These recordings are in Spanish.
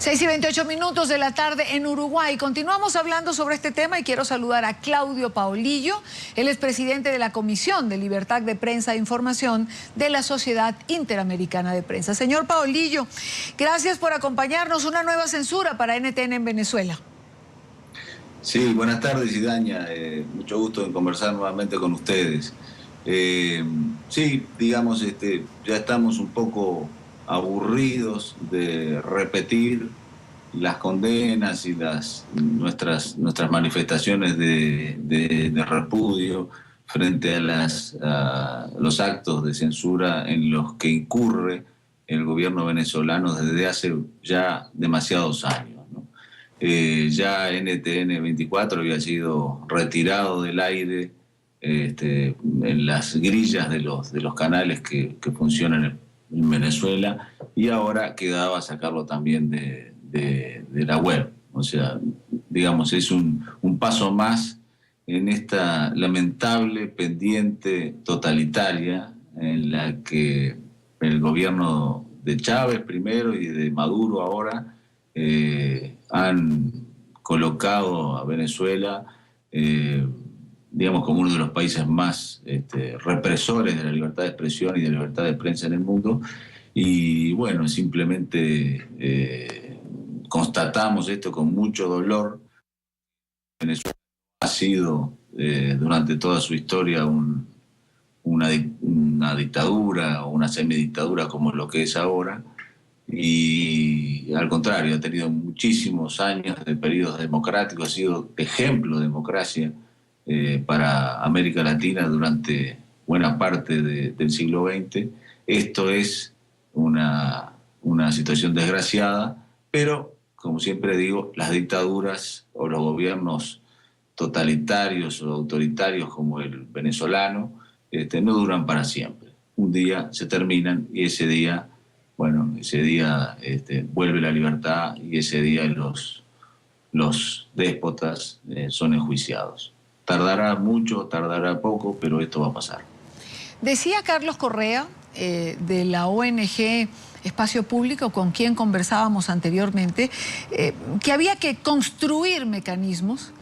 6:28 de la tarde en Uruguay. Continuamos hablando sobre este tema y quiero saludar a Claudio Paolillo. Él es presidente de la Comisión de Libertad de Prensa e Información de la Sociedad Interamericana de Prensa. Señor Paolillo, gracias por acompañarnos. Una nueva censura para NTN en Venezuela. Sí, buenas tardes, Idaña. Mucho gusto en conversar nuevamente con ustedes. Sí, digamos, ya estamos un poco aburridos de repetir las condenas y nuestras manifestaciones de repudio frente a los actos de censura en los que incurre el gobierno venezolano desde hace ya demasiados años, ¿no? Ya NTN 24 había sido retirado del aire en las grillas de los canales que funcionan en Venezuela, y ahora quedaba sacarlo también de la web. O sea, digamos, es un paso más en esta lamentable pendiente totalitaria en la que el gobierno de Chávez primero y de Maduro ahora han colocado a Venezuela digamos, como uno de los países más represores de la libertad de expresión y de la libertad de prensa en el mundo. Y bueno, simplemente constatamos esto con mucho dolor. Venezuela ha sido durante toda su historia una dictadura o una semidictadura como lo que es ahora, y al contrario, ha tenido muchísimos años de periodos democráticos, ha sido ejemplo de democracia para América Latina durante buena parte del siglo XX. Esto es una situación desgraciada, pero, como siempre digo, las dictaduras o los gobiernos totalitarios o autoritarios como el venezolano no duran para siempre. Un día se terminan y ese día vuelve la libertad, y ese día los déspotas son enjuiciados. Tardará mucho, tardará poco, pero esto va a pasar. Decía Carlos Correa, de la ONG Espacio Público, con quien conversábamos anteriormente, que había que construir mecanismos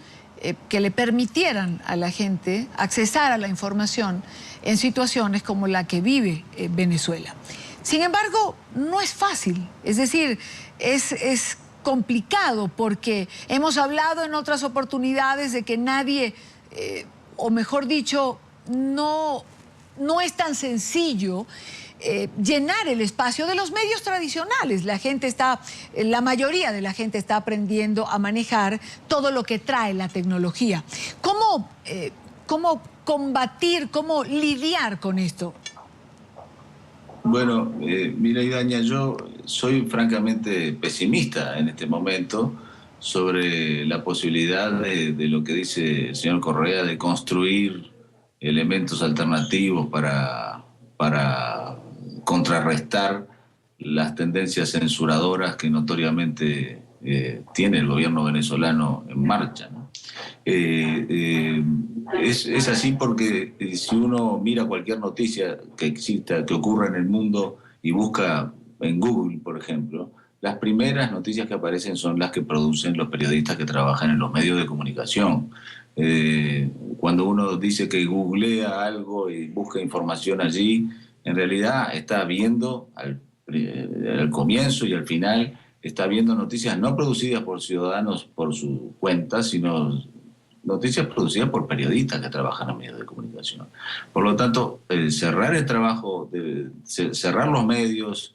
que le permitieran a la gente accesar a la información en situaciones como la que vive Venezuela. Sin embargo, no es fácil, es decir, es complicado, porque hemos hablado en otras oportunidades de que nadie, o mejor dicho, no es tan sencillo llenar el espacio de los medios tradicionales. La mayoría de la gente está aprendiendo a manejar todo lo que trae la tecnología. ¿Cómo combatir, cómo lidiar con esto? Bueno, mira, Idaña, yo soy francamente pesimista en este momento sobre la posibilidad de lo que dice el señor Correa, de construir elementos alternativos para contrarrestar las tendencias censuradoras que notoriamente tiene el gobierno venezolano en marcha, ¿no? Es así porque si uno mira cualquier noticia que exista, que ocurra en el mundo, y busca en Google, por ejemplo, las primeras noticias que aparecen son las que producen los periodistas que trabajan en los medios de comunicación. Cuando uno dice que googlea algo y busca información allí, en realidad está viendo al comienzo y al final, está viendo noticias no producidas por ciudadanos por su cuenta, sino noticias producidas por periodistas que trabajan en medios de comunicación. Por lo tanto, cerrar el trabajo, cerrar los medios,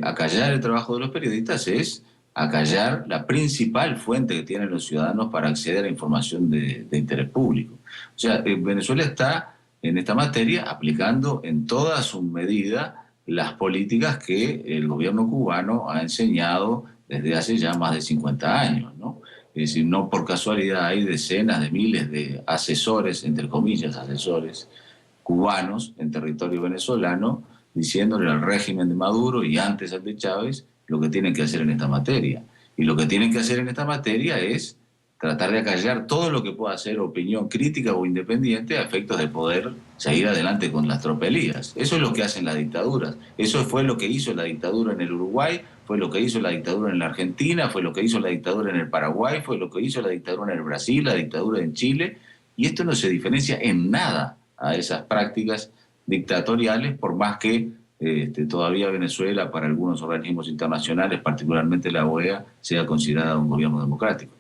acallar el trabajo de los periodistas, es acallar la principal fuente que tienen los ciudadanos para acceder a información de interés público. O sea, Venezuela está en esta materia aplicando en toda su medida las políticas que el gobierno cubano ha enseñado desde hace ya más de 50 años, ¿no? Es decir, no por casualidad hay decenas de miles de asesores, entre comillas, asesores cubanos en territorio venezolano, diciéndole al régimen de Maduro y antes al de Chávez lo que tienen que hacer en esta materia. Y lo que tienen que hacer en esta materia es tratar de acallar todo lo que pueda ser opinión crítica o independiente a efectos de poder seguir adelante con las tropelías. Eso es lo que hacen las dictaduras. Eso fue lo que hizo la dictadura en el Uruguay, fue lo que hizo la dictadura en la Argentina, fue lo que hizo la dictadura en el Paraguay, fue lo que hizo la dictadura en el Brasil, la dictadura en Chile, y esto no se diferencia en nada a esas prácticas dictatoriales, por más que todavía Venezuela, para algunos organismos internacionales, particularmente la OEA, sea considerada un gobierno democrático.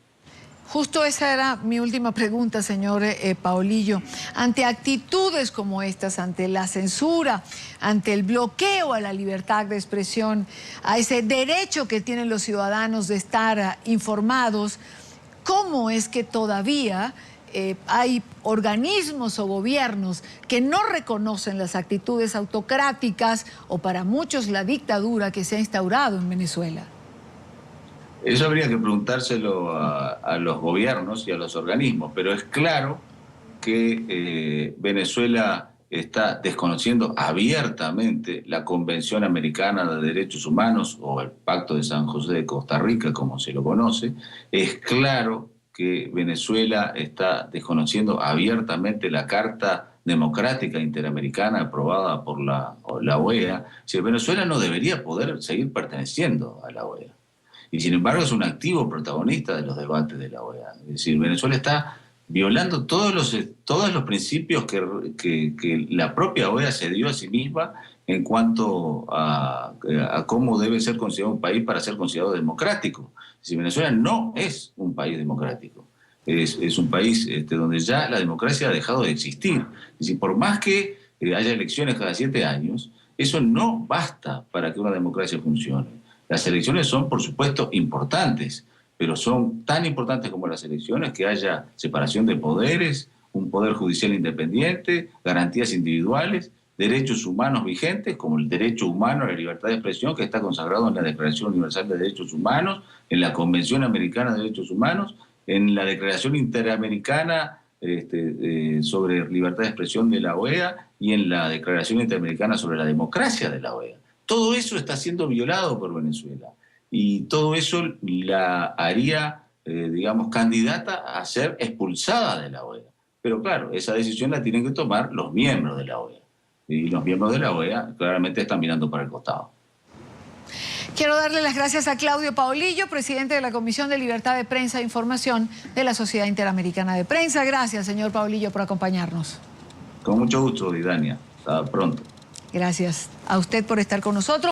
Justo esa era mi última pregunta, señor Paulillo. Ante actitudes como estas, ante la censura, ante el bloqueo a la libertad de expresión, a ese derecho que tienen los ciudadanos de estar informados, ¿cómo es que todavía hay organismos o gobiernos que no reconocen las actitudes autocráticas o para muchos la dictadura que se ha instaurado en Venezuela? Eso habría que preguntárselo a los gobiernos y a los organismos, pero es claro que Venezuela está desconociendo abiertamente la Convención Americana de Derechos Humanos o el Pacto de San José de Costa Rica, como se lo conoce. Es claro que Venezuela está desconociendo abiertamente la Carta Democrática Interamericana aprobada por la OEA. Si Venezuela no debería poder seguir perteneciendo a la OEA. Y sin embargo es un activo protagonista de los debates de la OEA. Es decir, Venezuela está violando todos los principios que la propia OEA se dio a sí misma en cuanto a cómo debe ser considerado un país para ser considerado democrático. Es decir, Venezuela no es un país democrático. Es un país donde ya la democracia ha dejado de existir. Es decir, por más que haya elecciones cada 7 años, eso no basta para que una democracia funcione. Las elecciones son, por supuesto, importantes, pero son tan importantes como las elecciones que haya separación de poderes, un poder judicial independiente, garantías individuales, derechos humanos vigentes, como el derecho humano a la libertad de expresión, que está consagrado en la Declaración Universal de Derechos Humanos, en la Convención Americana de Derechos Humanos, en la Declaración Interamericana sobre libertad de expresión de la OEA y en la Declaración Interamericana sobre la democracia de la OEA. Todo eso está siendo violado por Venezuela y todo eso la haría, digamos, candidata a ser expulsada de la OEA. Pero claro, esa decisión la tienen que tomar los miembros de la OEA. Y los miembros de la OEA claramente están mirando para el costado. Quiero darle las gracias a Claudio Paulillo, presidente de la Comisión de Libertad de Prensa e Información de la Sociedad Interamericana de Prensa. Gracias, señor Paulillo, por acompañarnos. Con mucho gusto, Didania. Hasta pronto. Gracias a usted por estar con nosotros.